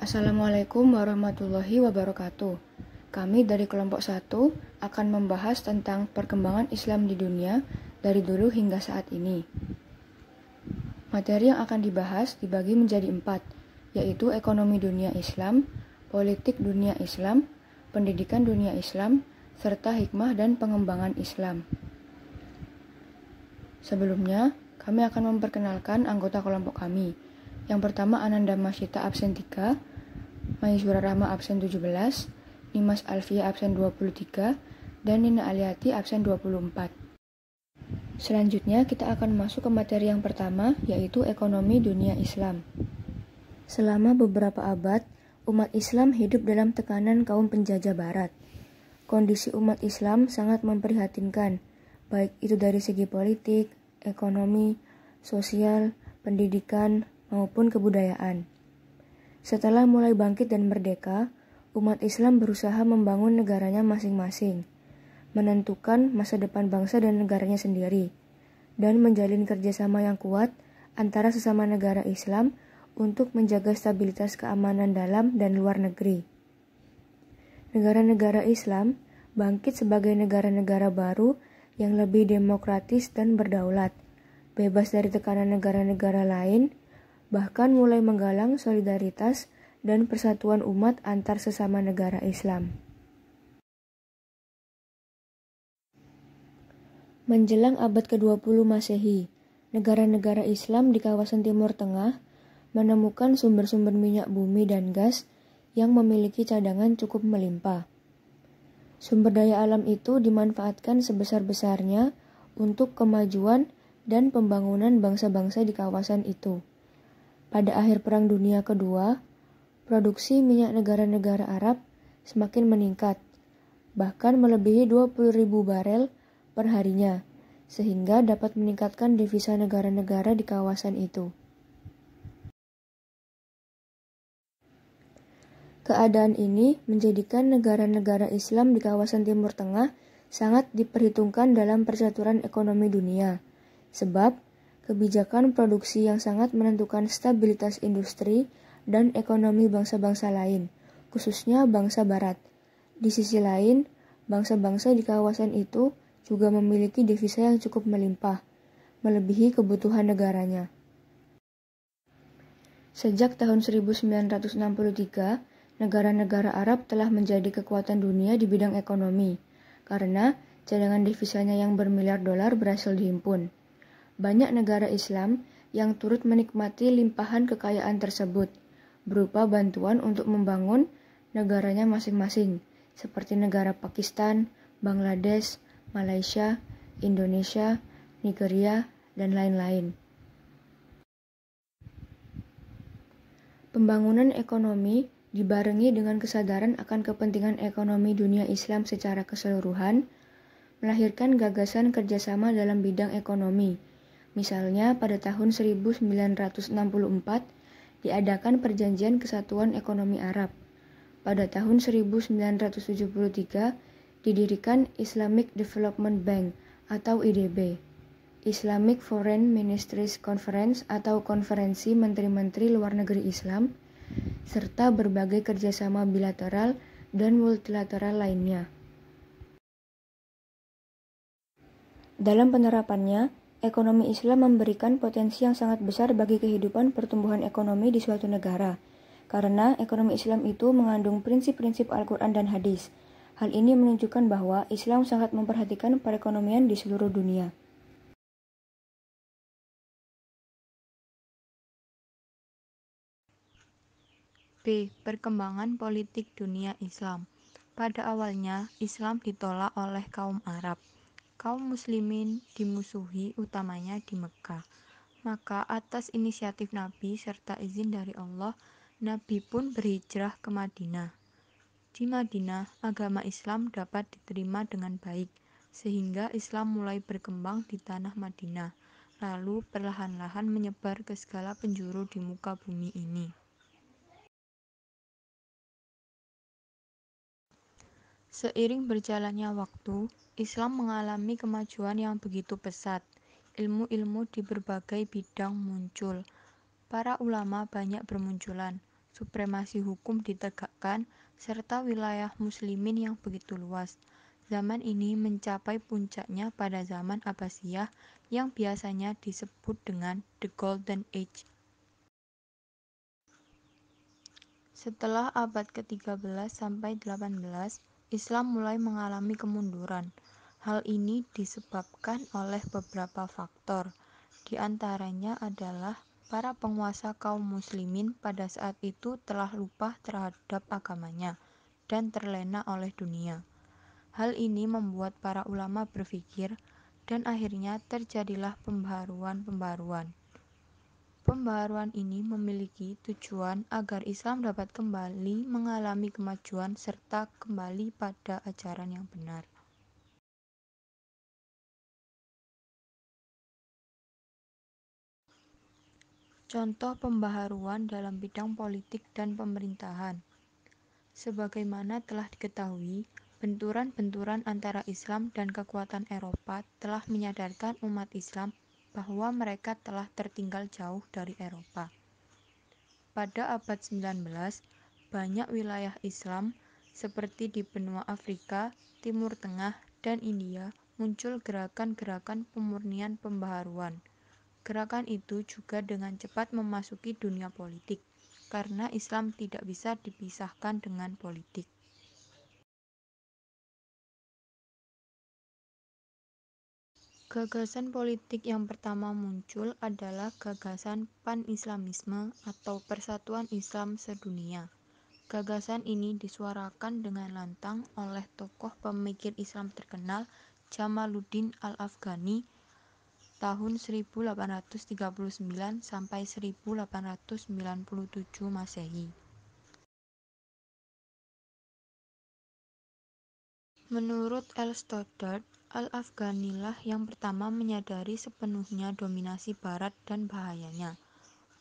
Assalamualaikum warahmatullahi wabarakatuh. Kami dari kelompok 1 akan membahas tentang perkembangan Islam di dunia dari dulu hingga saat ini. Materi yang akan dibahas dibagi menjadi 4, yaitu ekonomi dunia Islam, politik dunia Islam, pendidikan dunia Islam, serta hikmah dan pengembangan Islam. Sebelumnya, kami akan memperkenalkan anggota kelompok kami. Yang pertama Ananda Masyita absen 3, Maisura Rahma absen 17, Nimas Alfia absen 23, dan Nina Aliati absen 24. Selanjutnya kita akan masuk ke materi yang pertama, yaitu ekonomi dunia Islam. Selama beberapa abad, umat Islam hidup dalam tekanan kaum penjajah barat. Kondisi umat Islam sangat memprihatinkan, baik itu dari segi politik, ekonomi, sosial, pendidikan, maupun kebudayaan. Setelah mulai bangkit dan merdeka, umat Islam berusaha membangun negaranya masing-masing, menentukan masa depan bangsa dan negaranya sendiri, dan menjalin kerjasama yang kuat antara sesama negara Islam untuk menjaga stabilitas keamanan dalam dan luar negeri. Negara-negara Islam bangkit sebagai negara-negara baru yang lebih demokratis dan berdaulat, bebas dari tekanan negara-negara lain, bahkan mulai menggalang solidaritas dan persatuan umat antar sesama negara Islam. Menjelang abad ke-20 Masehi, negara-negara Islam di kawasan Timur Tengah menemukan sumber-sumber minyak bumi dan gas yang memiliki cadangan cukup melimpah. Sumber daya alam itu dimanfaatkan sebesar-besarnya untuk kemajuan dan pembangunan bangsa-bangsa di kawasan itu. Pada akhir Perang Dunia Kedua, produksi minyak negara-negara Arab semakin meningkat, bahkan melebihi 20.000 barel per harinya, sehingga dapat meningkatkan devisa negara-negara di kawasan itu. Keadaan ini menjadikan negara-negara Islam di kawasan Timur Tengah sangat diperhitungkan dalam percaturan ekonomi dunia, sebab kebijakan produksi yang sangat menentukan stabilitas industri dan ekonomi bangsa-bangsa lain, khususnya bangsa Barat. Di sisi lain, bangsa-bangsa di kawasan itu juga memiliki devisa yang cukup melimpah, melebihi kebutuhan negaranya. Sejak tahun 1963, negara-negara Arab telah menjadi kekuatan dunia di bidang ekonomi, karena cadangan devisanya yang bermiliar dolar berhasil dihimpun. Banyak negara Islam yang turut menikmati limpahan kekayaan tersebut, berupa bantuan untuk membangun negaranya masing-masing, seperti negara Pakistan, Bangladesh, Malaysia, Indonesia, Nigeria, dan lain-lain. Pembangunan ekonomi dibarengi dengan kesadaran akan kepentingan ekonomi dunia Islam secara keseluruhan, melahirkan gagasan kerjasama dalam bidang ekonomi. Misalnya pada tahun 1964 diadakan Perjanjian Kesatuan Ekonomi Arab. Pada tahun 1973 didirikan Islamic Development Bank atau IDB, Islamic Foreign Ministries Conference atau Konferensi Menteri-Menteri Luar Negeri Islam, serta berbagai kerjasama bilateral dan multilateral lainnya. Dalam penerapannya, ekonomi Islam memberikan potensi yang sangat besar bagi kehidupan pertumbuhan ekonomi di suatu negara, karena ekonomi Islam itu mengandung prinsip-prinsip Al-Quran dan hadis. Hal ini menunjukkan bahwa Islam sangat memperhatikan perekonomian di seluruh dunia. B. Perkembangan politik dunia Islam. Pada awalnya, Islam ditolak oleh kaum Arab. Kaum muslimin dimusuhi utamanya di Mekah. Maka atas inisiatif Nabi serta izin dari Allah, Nabi pun berhijrah ke Madinah. Di Madinah, agama Islam dapat diterima dengan baik, sehingga Islam mulai berkembang di tanah Madinah, lalu perlahan-lahan menyebar ke segala penjuru di muka bumi ini. Seiring berjalannya waktu, Islam mengalami kemajuan yang begitu pesat. Ilmu-ilmu di berbagai bidang muncul. Para ulama banyak bermunculan. supremasi hukum ditegakkan, serta wilayah muslimin yang begitu luas. Zaman ini mencapai puncaknya pada zaman Abbasiyah yang biasanya disebut dengan The Golden Age. Setelah abad ke-13 sampai 18, Islam mulai mengalami kemunduran. Hal ini disebabkan oleh beberapa faktor. Di antaranya adalah para penguasa kaum muslimin pada saat itu telah lupa terhadap agamanya dan terlena oleh dunia. Hal ini membuat para ulama berpikir dan akhirnya terjadilah pembaharuan-pembaharuan. Pembaharuan ini memiliki tujuan agar Islam dapat kembali mengalami kemajuan serta kembali pada ajaran yang benar. Contoh pembaharuan dalam bidang politik dan pemerintahan. Sebagaimana telah diketahui, benturan-benturan antara Islam dan kekuatan Eropa telah menyadarkan umat Islam bahwa mereka telah tertinggal jauh dari Eropa. Pada abad 19, banyak wilayah Islam seperti di benua Afrika, Timur Tengah, dan India muncul gerakan-gerakan pemurnian pembaharuan. Gerakan itu juga dengan cepat memasuki dunia politik, karena Islam tidak bisa dipisahkan dengan politik. Gagasan politik yang pertama muncul adalah gagasan pan-Islamisme atau Persatuan Islam Sedunia. Gagasan ini disuarakan dengan lantang oleh tokoh pemikir Islam terkenal Jamaluddin Al-Afghani tahun 1839 sampai 1897 Masehi. Menurut L. Stoddard, Al-Afghani lah yang pertama menyadari sepenuhnya dominasi Barat dan bahayanya.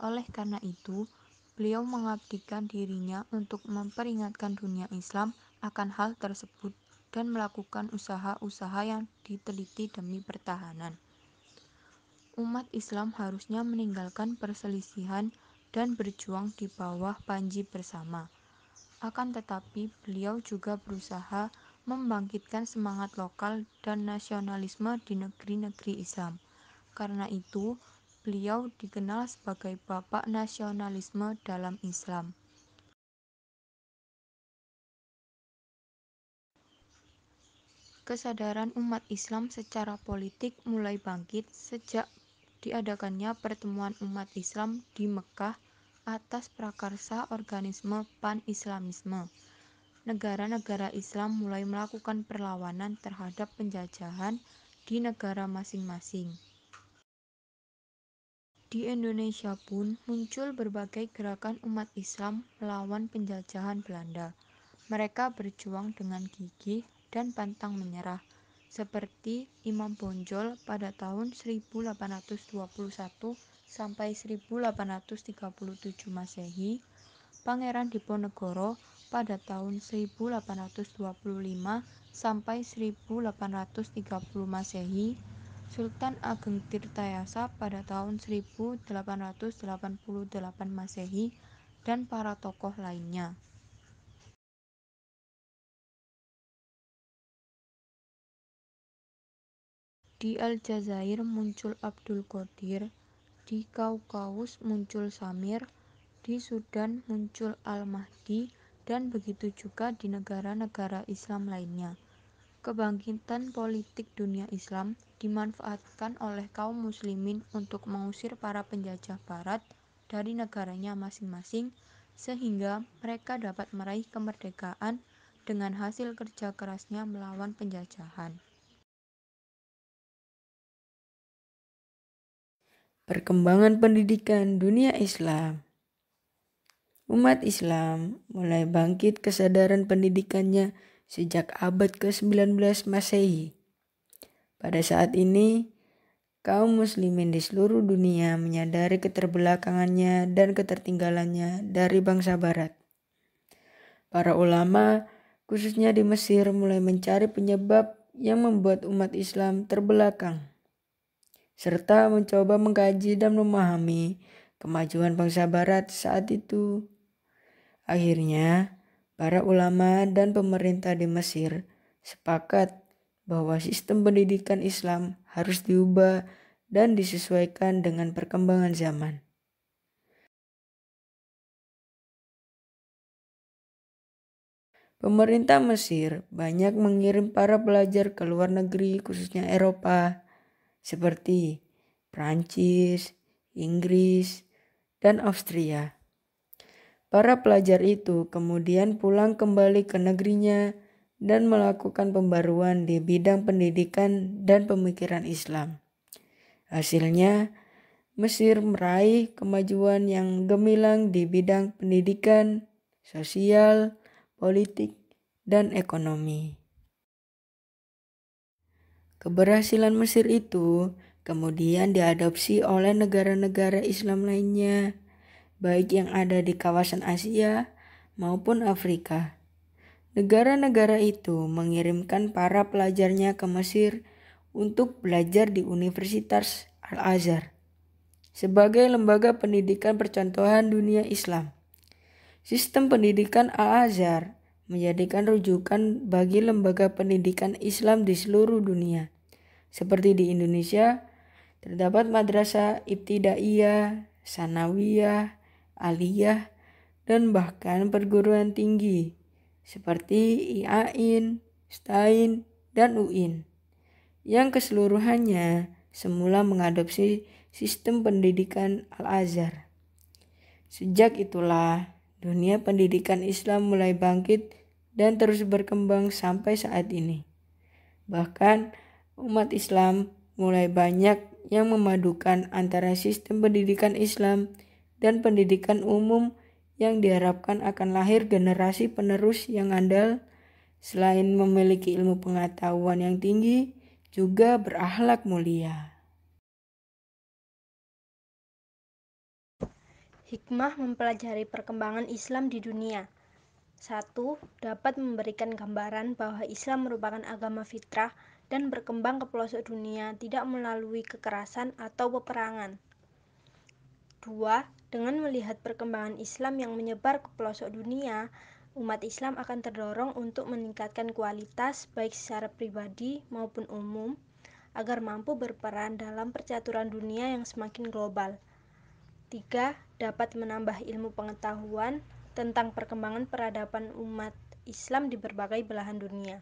Oleh karena itu, beliau mengabdikan dirinya untuk memperingatkan dunia Islam akan hal tersebut dan melakukan usaha-usaha yang diteliti demi pertahanan. Umat Islam harusnya meninggalkan perselisihan dan berjuang di bawah panji bersama. Akan tetapi, beliau juga berusaha membangkitkan semangat lokal dan nasionalisme di negeri-negeri Islam. Karena itu, beliau dikenal sebagai bapak nasionalisme dalam Islam. Kesadaran umat Islam secara politik mulai bangkit sejak diadakannya pertemuan umat Islam di Mekkah atas prakarsa organisme pan-Islamisme. Negara-negara Islam mulai melakukan perlawanan terhadap penjajahan di negara masing-masing. Di Indonesia pun muncul berbagai gerakan umat Islam melawan penjajahan Belanda. Mereka berjuang dengan gigih dan pantang menyerah, seperti Imam Bonjol pada tahun 1821 sampai 1837 Masehi, Pangeran Diponegoro pada tahun 1825 sampai 1830 Masehi, Sultan Ageng Tirtayasa pada tahun 1888 Masehi, dan para tokoh lainnya. Di Aljazair muncul Abdul Qadir, di Kaukaus muncul Samir, di Sudan muncul Al-Mahdi, dan begitu juga di negara-negara Islam lainnya. Kebangkitan politik dunia Islam dimanfaatkan oleh kaum muslimin untuk mengusir para penjajah barat dari negaranya masing-masing sehingga mereka dapat meraih kemerdekaan dengan hasil kerja kerasnya melawan penjajahan. Perkembangan pendidikan dunia Islam. Umat Islam mulai bangkit kesadaran pendidikannya sejak abad ke-19 Masehi. Pada saat ini, kaum muslimin di seluruh dunia menyadari keterbelakangannya dan ketertinggalannya dari bangsa barat. Para ulama, khususnya di Mesir, mulai mencari penyebab yang membuat umat Islam terbelakang, serta mencoba mengkaji dan memahami kemajuan bangsa barat saat itu. Akhirnya, para ulama dan pemerintah di Mesir sepakat bahwa sistem pendidikan Islam harus diubah dan disesuaikan dengan perkembangan zaman. Pemerintah Mesir banyak mengirim para pelajar ke luar negeri, khususnya Eropa, seperti Prancis, Inggris, dan Austria. Para pelajar itu kemudian pulang kembali ke negerinya dan melakukan pembaruan di bidang pendidikan dan pemikiran Islam. Hasilnya, Mesir meraih kemajuan yang gemilang di bidang pendidikan, sosial, politik, dan ekonomi. Keberhasilan Mesir itu kemudian diadopsi oleh negara-negara Islam lainnya, baik yang ada di kawasan Asia maupun Afrika. Negara-negara itu mengirimkan para pelajarnya ke Mesir untuk belajar di Universitas Al-Azhar sebagai lembaga pendidikan percontohan dunia Islam. Sistem pendidikan Al-Azhar menjadikan rujukan bagi lembaga pendidikan Islam di seluruh dunia. Seperti di Indonesia, terdapat madrasah ibtidaiyah, sanawiyah, aliyah, dan bahkan perguruan tinggi seperti IAIN, STAIN, dan UIN, yang keseluruhannya semula mengadopsi sistem pendidikan Al-Azhar. Sejak itulah, dunia pendidikan Islam mulai bangkit dan terus berkembang sampai saat ini. Bahkan, umat Islam mulai banyak yang memadukan antara sistem pendidikan Islam dan pendidikan umum yang diharapkan akan lahir generasi penerus yang andal, selain memiliki ilmu pengetahuan yang tinggi, juga berakhlak mulia. Hikmah mempelajari perkembangan Islam di dunia. 1. Dapat memberikan gambaran bahwa Islam merupakan agama fitrah dan berkembang ke pelosok dunia tidak melalui kekerasan atau peperangan. 2. Dengan melihat perkembangan Islam yang menyebar ke pelosok dunia, umat Islam akan terdorong untuk meningkatkan kualitas baik secara pribadi maupun umum agar mampu berperan dalam percaturan dunia yang semakin global. 3. Dapat menambah ilmu pengetahuan tentang perkembangan peradaban umat Islam di berbagai belahan dunia.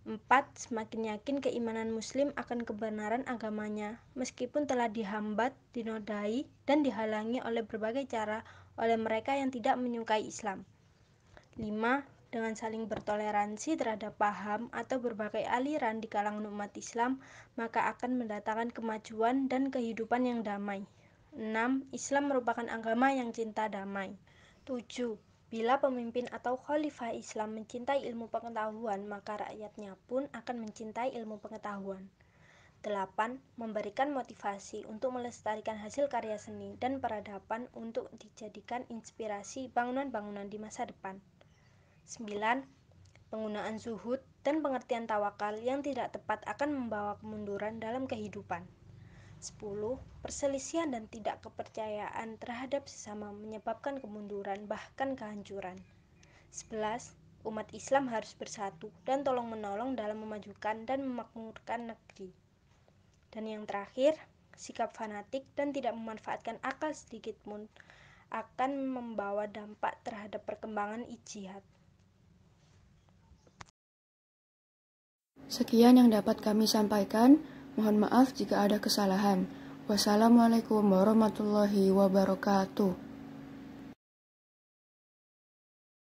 4. Semakin yakin keimanan Muslim akan kebenaran agamanya, meskipun telah dihambat, dinodai, dan dihalangi oleh berbagai cara oleh mereka yang tidak menyukai Islam. 5. Dengan saling bertoleransi terhadap paham atau berbagai aliran di kalangan umat Islam, maka akan mendatangkan kemajuan dan kehidupan yang damai. 6. Islam merupakan agama yang cinta damai. 7. Bila pemimpin atau khalifah Islam mencintai ilmu pengetahuan, maka rakyatnya pun akan mencintai ilmu pengetahuan. 8. Memberikan motivasi untuk melestarikan hasil karya seni dan peradaban untuk dijadikan inspirasi bangunan-bangunan di masa depan. 9. Penggunaan zuhud dan pengertian tawakal yang tidak tepat akan membawa kemunduran dalam kehidupan. 10. Perselisihan dan tidak kepercayaan terhadap sesama menyebabkan kemunduran bahkan kehancuran. 11. Umat Islam harus bersatu dan tolong-menolong dalam memajukan dan memakmurkan negeri. Dan yang terakhir, sikap fanatik dan tidak memanfaatkan akal sedikitpun akan membawa dampak terhadap perkembangan ijtihad. Sekian yang dapat kami sampaikan. Mohon maaf jika ada kesalahan. Wassalamualaikum warahmatullahi wabarakatuh.